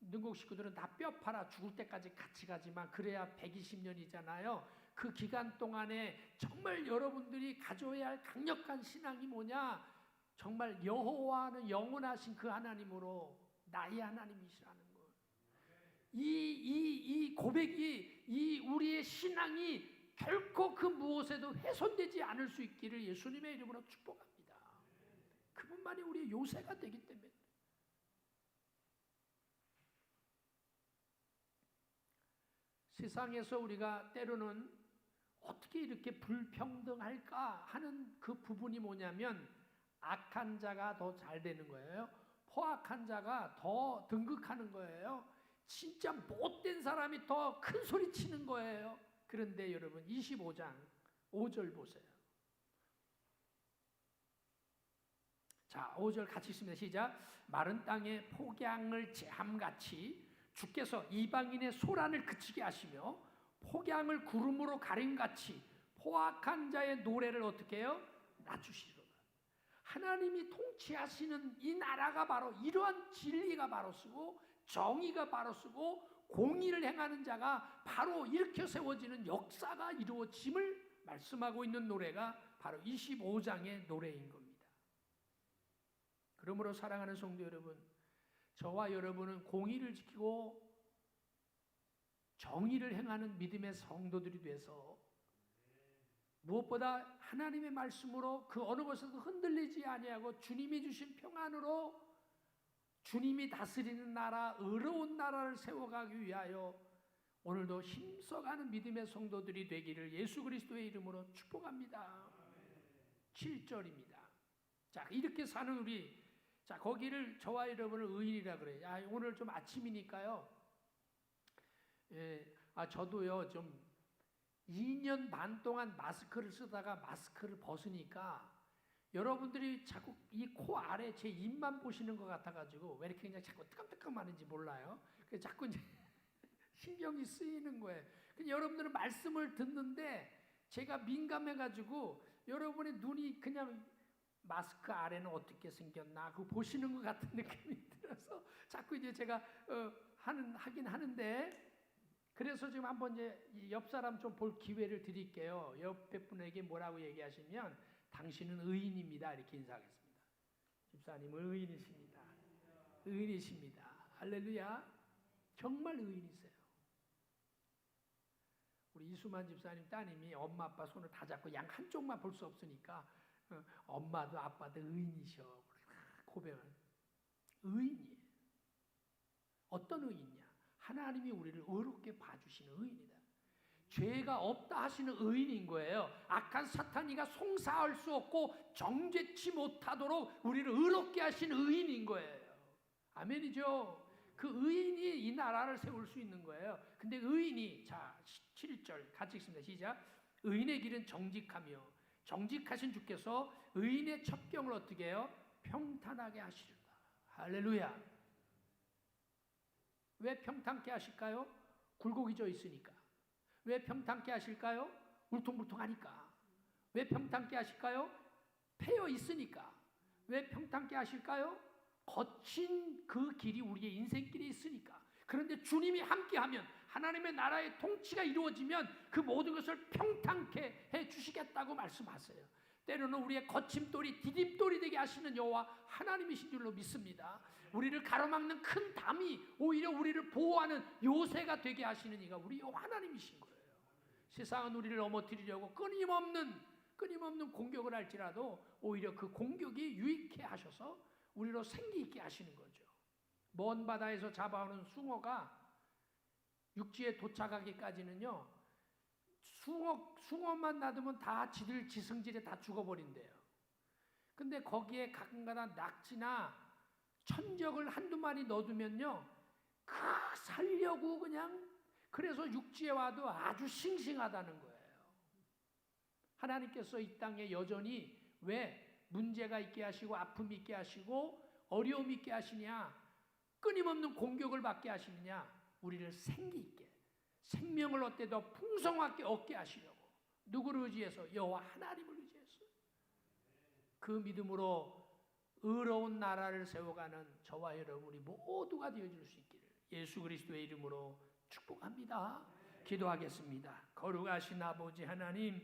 능곡 식구들은 다 뼈 팔아 죽을 때까지 같이 가지만 그래야 120년이잖아요. 그 기간 동안에 정말 여러분들이 가져야 할 강력한 신앙이 뭐냐? 정말 여호와는 영원하신 그 하나님으로 나의 하나님이시라는 것. 이 고백이, 이 우리의 신앙이 결코 그 무엇에도 훼손되지 않을 수 있기를 예수님의 이름으로 축복합니다. 그분만이 우리의 요새가 되기 때문에. 세상에서 우리가 때로는 어떻게 이렇게 불평등할까 하는 그 부분이 뭐냐면 악한 자가 더 잘 되는 거예요. 포악한 자가 더 등극하는 거예요. 진짜 못된 사람이 더 큰 소리 치는 거예요. 그런데 여러분 25장 5절 보세요. 자, 5절 같이 읽습니다. 시작. 마른 땅에 폭양을 제함같이 주께서 이방인의 소란을 그치게 하시며 폭양을 구름으로 가림같이 포악한 자의 노래를 어떻게 해요? 낮추시리로다. 하나님이 통치하시는 이 나라가 바로 이러한 진리가 바로 쓰고 정의가 바로 쓰고 공의를 행하는 자가 바로 일으켜 세워지는 역사가 이루어짐을 말씀하고 있는 노래가 바로 25장의 노래인 겁니다. 그러므로 사랑하는 성도 여러분, 저와 여러분은 공의를 지키고 정의를 행하는 믿음의 성도들이 돼서 무엇보다 하나님의 말씀으로 그 어느 것에도 흔들리지 아니하고 주님이 주신 평안으로 주님이 다스리는 나라, 의로운 나라를 세워가기 위하여 오늘도 힘써가는 믿음의 성도들이 되기를 예수 그리스도의 이름으로 축복합니다. 7절입니다. 자, 이렇게 사는 우리, 자, 거기를 저와 여러분을 의인이라 그래요. 야, 오늘 좀 아침이니까요. 저도요, 좀 2년 반 동안 마스크를 쓰다가 마스크를 벗으니까 여러분들이 자꾸 이 코 아래 제 입만 보시는 것 같아가지고 왜 이렇게 그냥 자꾸 뜨끔뜨끔하는지 몰라요. 그래서 자꾸 이제 신경이 쓰이는 거예요. 여러분들은 말씀을 듣는데 제가 민감해가지고 여러분의 눈이 그냥 마스크 아래는 어떻게 생겼나 그거 보시는 것 같은 느낌이 들어서 자꾸 이제 제가 하긴 하는데, 그래서 지금 한번 이제 옆 사람 좀 볼 기회를 드릴게요. 옆에 분에게 뭐라고 얘기하시면 당신은 의인입니다 이렇게 인사하겠습니다. 집사님은 의인이십니다. 의인이십니다. 할렐루야. 정말 의인이세요. 우리 이수만 집사님 따님이 엄마 아빠 손을 다 잡고 양 한쪽만 볼 수 없으니까 엄마도 아빠도 의인이셔 고백을. 의인이에요. 어떤 의인이냐? 하나님이 우리를 의롭게 봐주시는 의인이다. 죄가 없다 하시는 의인인 거예요. 악한 사탄이가 송사할 수 없고 정죄치 못하도록 우리를 의롭게 하신 의인인 거예요. 아멘이죠. 그 의인이 이 나라를 세울 수 있는 거예요. 근데 의인이, 자 7절 같이 읽습니다. 시작. 의인의 길은 정직하며 정직하신 주께서 의인의 첩경을 어떻게 해요? 평탄하게 하시리로다. 할렐루야. 왜 평탄케 하실까요? 굴곡이 져 있으니까. 왜 평탄케 하실까요? 울퉁불퉁하니까. 왜 평탄케 하실까요? 패여 있으니까. 왜 평탄케 하실까요? 거친 그 길이 우리의 인생길이 있으니까. 그런데 주님이 함께하면, 하나님의 나라의 통치가 이루어지면 그 모든 것을 평탄케 해주시겠다고 말씀하세요. 때로는 우리의 거침돌이 디딤돌이 되게 하시는 여호와 하나님이신 줄로 믿습니다. 우리를 가로막는 큰 담이 오히려 우리를 보호하는 요새가 되게 하시는 이가 우리 여호와 하나님이신 거예요. 세상은 우리를 넘어뜨리려고 끊임없는 공격을 할지라도 오히려 그 공격이 유익해 하셔서 우리로 생기 있게 하시는 거죠. 먼 바다에서 잡아오는 숭어가 육지에 도착하기까지는요, 숭어만 놔두면 다 지들 지승질에 다 죽어버린대요. 근데 거기에 가끔가다 낙지나 천적을 한두 마리 넣어두면요, 살려고 그냥 그래서 육지에 와도 아주 싱싱하다는 거예요. 하나님께서 이 땅에 여전히 왜 문제가 있게 하시고 아픔이 있게 하시고 어려움이 있게 하시냐, 끊임없는 공격을 받게 하시느냐, 우리를 생기 있게 생명을 얻되 더 풍성하게 얻게 하시려고. 누구를 의지해서? 여호와 하나님을 의지해서. 그 믿음으로 의로운 나라를 세워가는 저와 여러분이 모두가 되어줄 수 있기를 예수 그리스도의 이름으로 축복합니다. 기도하겠습니다. 거룩하신 아버지 하나님,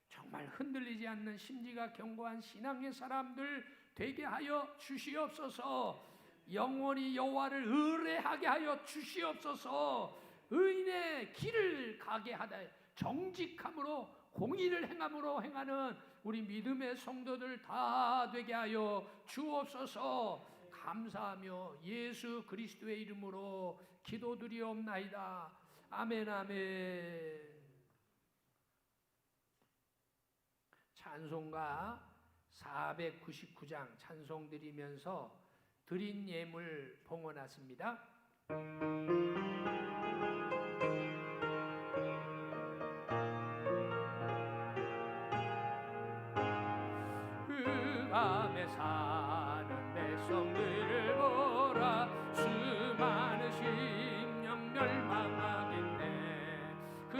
정말 흔들리지 않는 심지가 견고한 신앙의 사람들 되게 하여 주시옵소서. 영원히 여호와를 의뢰하게 하여 주시옵소서. 의인의 길을 가게 하다 정직함으로 공의를 행함으로 행하는 우리 믿음의 성도들 다 되게 하여 주옵소서. 감사하며 예수 그리스도의 이름으로 기도드리옵나이다. 아멘 아멘. 찬송가 499장 찬송 드리면서 드린 예물 봉헌하십니다. 그 밤에 사는 백성들을 보라. 수많은 심령 멸망하겠네. 그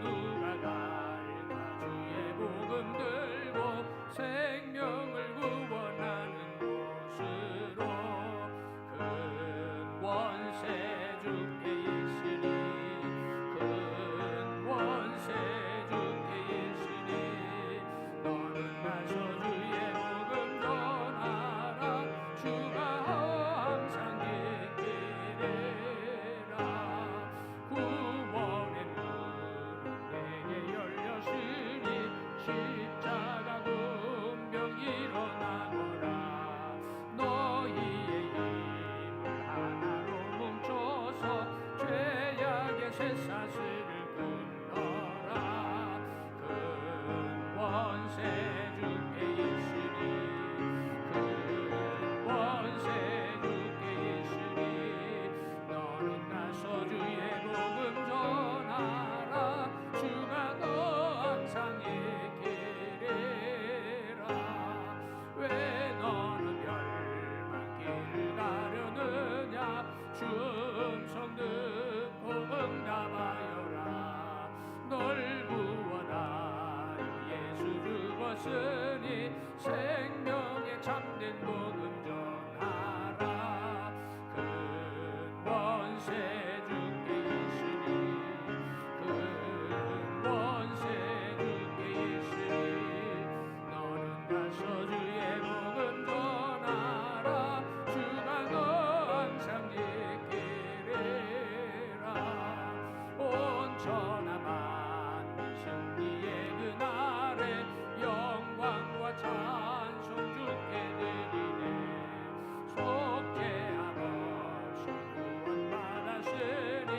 누가 갈까 주의 복음 들고 생명을 구원하는 곳으로. 큰 원세 주께 있으니 큰 원세 주께 있으니 너는 가서 주의 복음 전하라. 주가 항상 계시리라. 구원의 문은 내게 열렸으니 십자가 군병 일어나거라. 너희의 힘을 하나로 뭉쳐서 죄악의 쇠사슬을 끊어라. 큰 원세 주께 있으니 큰 원세 주께 있으니 너는 가서 주의 복음 전하라. 주가 너 항상 있기리라. 왜 너는 멸망길 가려느냐. 주 음성 듣고 응답하여라. 널 구원하여 예수 죽었으니 생명의 참된 복음 전하라. 큰 원세 주께 있으니 큰 원세 주께 있으니 너는 가서 주의 복음 전하라. 주가 너 항상 지키리라. 온 천하 만민 승리의 그날에 영광과 찬송 주께 드리네. 속죄함 없이 구원받았으니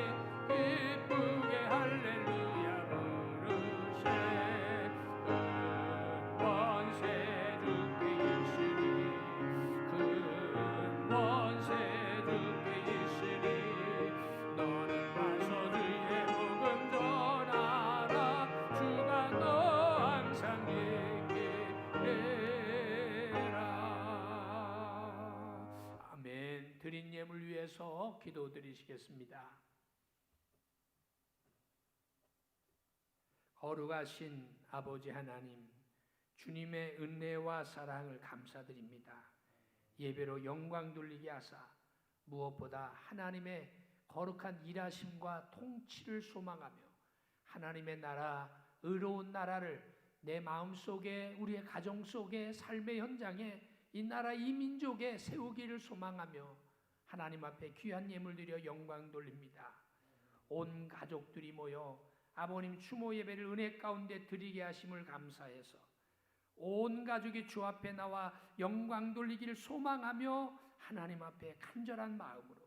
기쁘게 할렐루야 부르세. 큰 원세 주께 있으니 큰 원세 주께 있으니 너는 가서 주의 복음 전하라. 주가 너 항상 지키리라. 아멘. 드린 예물 위해서 기도드리시겠습니다. 거룩하신 아버지 하나님, 주님의 은혜와 사랑을 감사드립니다. 예배로 영광 돌리게 하사 무엇보다 하나님의 거룩한 일하심과 통치를 소망하며 하나님의 나라, 의로운 나라를 내 마음속에, 우리의 가정 속에, 삶의 현장에, 이 나라 이 민족에 세우기를 소망하며 하나님 앞에 귀한 예물 드려 영광 돌립니다. 온 가족들이 모여 아버님 추모 예배를 은혜 가운데 드리게 하심을 감사해서 온 가족이 주 앞에 나와 영광 돌리기를 소망하며 하나님 앞에 간절한 마음으로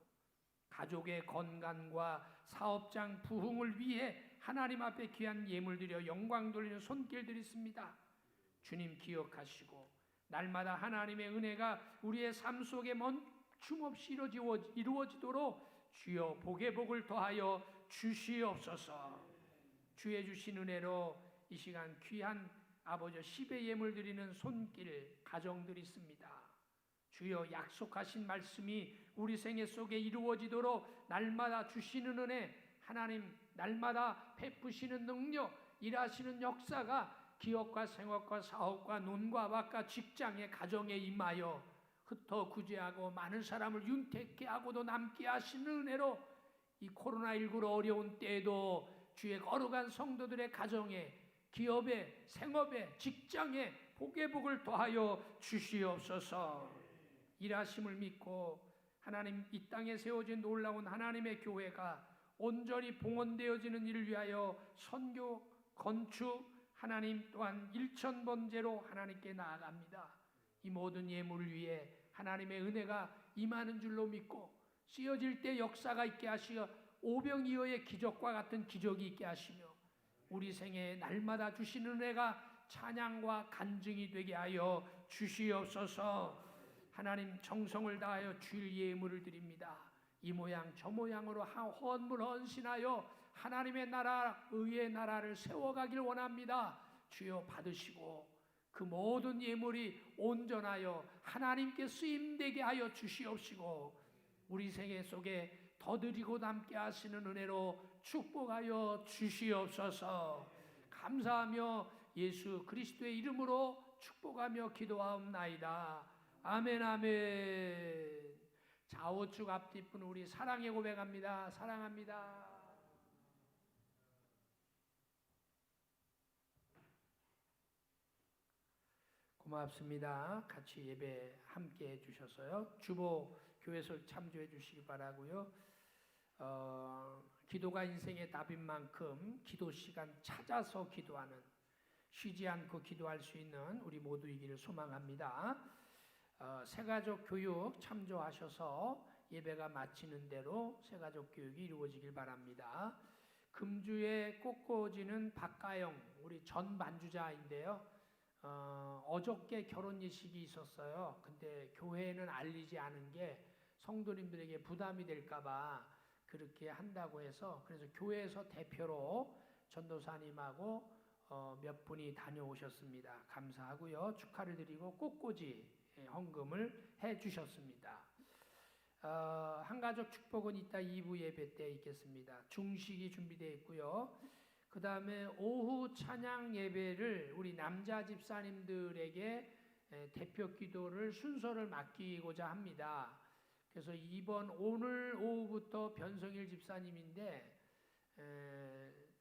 가족의 건강과 사업장 부흥을 위해 하나님 앞에 귀한 예물 드려 영광 돌리는 손길 드리십니다. 주님 기억하시고 날마다 하나님의 은혜가 우리의 삶 속에 멈춤없이 이루어지도록 주여 복의 복을 더하여 주시옵소서. 주의 주신 은혜로 이 시간 귀한 아버지 10의 예물 드리는 손길 가정들이 있습니다. 주여 약속하신 말씀이 우리 생애 속에 이루어지도록 날마다 주시는 은혜, 하나님 날마다 베푸시는 능력, 일하시는 역사가 기업과 생업과 사업과 논과 밭과 직장의 가정에 임하여 흩어 구제하고 많은 사람을 윤택케 하고도 남게 하시는 은혜로 이 코로나19로 어려운 때에도 주의 거룩한 성도들의 가정에, 기업에, 생업에, 직장에 복의 복을 더하여 주시옵소서. 일하심을 믿고 하나님 이 땅에 세워진 놀라운 하나님의 교회가 온전히 봉헌되어지는 일을 위하여 선교, 건축, 하나님 또한 일천번제로 하나님께 나아갑니다. 이 모든 예물을 위해 하나님의 은혜가 임하는 줄로 믿고 쓰여질 때 역사가 있게 하시어 오병이어의 기적과 같은 기적이 있게 하시며 우리 생에 날마다 주시는 은혜가 찬양과 간증이 되게 하여 주시옵소서. 하나님 정성을 다하여 주일 예물을 드립니다. 이 모양 저 모양으로 헌물 헌신하여 하나님의 나라, 의의 나라를 세워가길 원합니다. 주여 받으시고 그 모든 예물이 온전하여 하나님께 쓰임되게 하여 주시옵시고 우리 생애 속에 더 드리고 남게 하시는 은혜로 축복하여 주시옵소서. 감사하며 예수 그리스도의 이름으로 축복하며 기도하옵나이다. 아멘 아멘. 좌우측 앞뒷분 우리 사랑의 고백합니다. 사랑합니다. 고맙습니다. 같이 예배 함께 해주셔서요. 주보 교회에서 참조해 주시기 바라고요. 기도가 인생의 답인 만큼 기도 시간 찾아서 기도하는, 쉬지 않고 기도할 수 있는 우리 모두이기를 소망합니다. 새가족 교육 참조하셔서 예배가 마치는 대로 새가족 교육이 이루어지길 바랍니다. 금주에 꽃꽂이는 박가영 우리 전 반주자인데요. 어저께 결혼 예식이 있었어요. 근데 교회에는 알리지 않은 게 성도님들에게 부담이 될까봐 그렇게 한다고 해서, 그래서 교회에서 대표로 전도사님하고 몇 분이 다녀오셨습니다. 감사하고요. 축하를 드리고 꽃꽂이 헌금을 해 주셨습니다. 한가족 축복은 이따 2부 예배 때 있겠습니다. 중식이 준비되어 있고요. 그 다음에 오후 찬양 예배를 우리 남자 집사님들에게 대표 기도를 순서를 맡기고자 합니다. 그래서 오늘 오후부터 변성일 집사님인데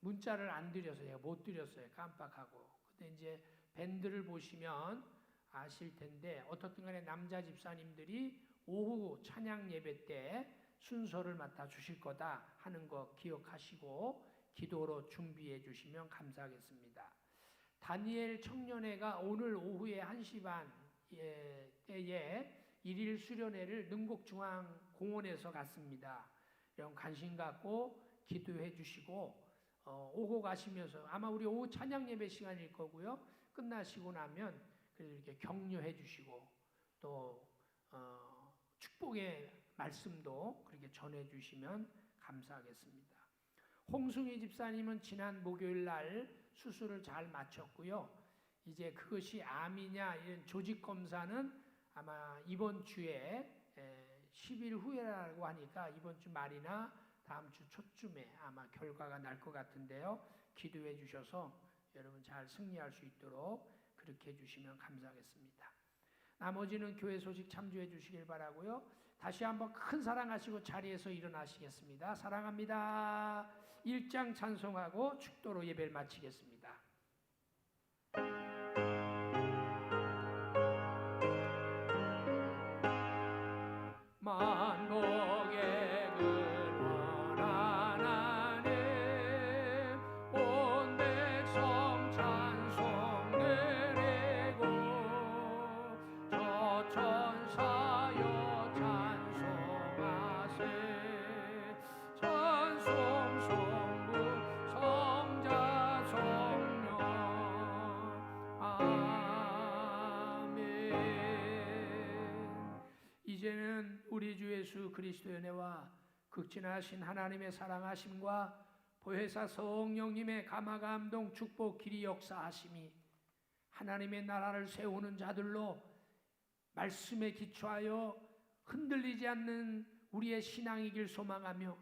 문자를 안 드려서 제가 못 드렸어요. 깜빡하고. 근데 이제 밴드를 보시면 아실 텐데 어떻든 간에 남자 집사님들이 오후 찬양 예배 때 순서를 맡아 주실 거다 하는 거 기억하시고 기도로 준비해 주시면 감사하겠습니다. 다니엘 청년회가 오늘 오후에 1시 반 때에 일일 수련회를 능곡중앙공원에서 갔습니다. 여러분 관심 갖고 기도해 주시고 오고 가시면서 아마 우리 오후 찬양 예배 시간일 거고요. 끝나시고 나면 이렇게 격려해 주시고 또 축복의 말씀도 그렇게 전해 주시면 감사하겠습니다. 홍승희 집사님은 지난 목요일 날 수술을 잘 마쳤고요. 이제 그것이 암이냐 이런 조직 검사는 아마 이번 주에 10일 후에라고 하니까 이번 주 말이나 다음 주 초쯤에 아마 결과가 날 것 같은데요. 기도해 주셔서 여러분 잘 승리할 수 있도록 그렇게 해주시면 감사하겠습니다. 나머지는 교회 소식 참조해 주시길 바라고요. 다시 한번 큰 사랑하시고 자리에서 일어나시겠습니다. 사랑합니다. 1장 찬송하고 축도로 예배를 마치겠습니다. 만복의 근원한 하나님 온 백성 찬송 드리고 저 천사여 찬송하세 찬송 성부 성자 성령 아멘. 이제는 우리 주 예수 그리스도의 은혜와 극진하신 하나님의 사랑하심과 보혜사 성령님의 감화감동 축복 길이 역사하심이 하나님의 나라를 세우는 자들로 말씀에 기초하여 흔들리지 않는 우리의 신앙이길 소망하며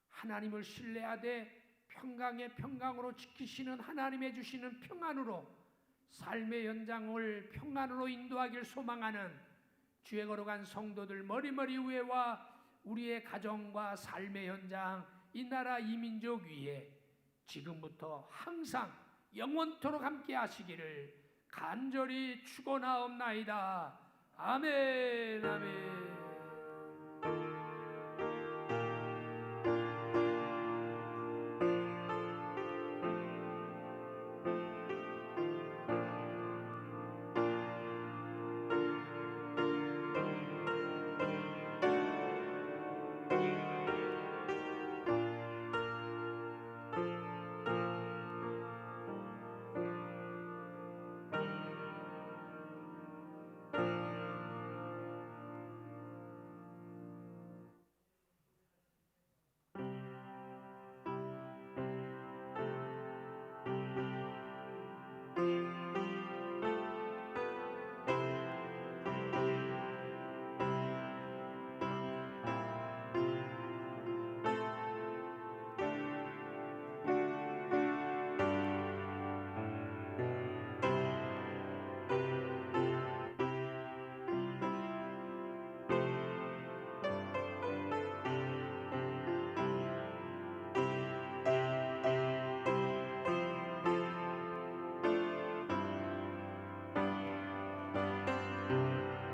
하나님을 신뢰하되 평강의 평강으로 지키시는 하나님의 주시는 평안으로 삶의 연장을 평안으로 인도하길 소망하는 주의 거룩한 성도들 머리머리 위에와 우리의 가정과 삶의 현장 이 나라 이 민족 위에 지금부터 항상 영원토록 함께 하시기를 간절히 축원하옵나이다. 아멘 아멘.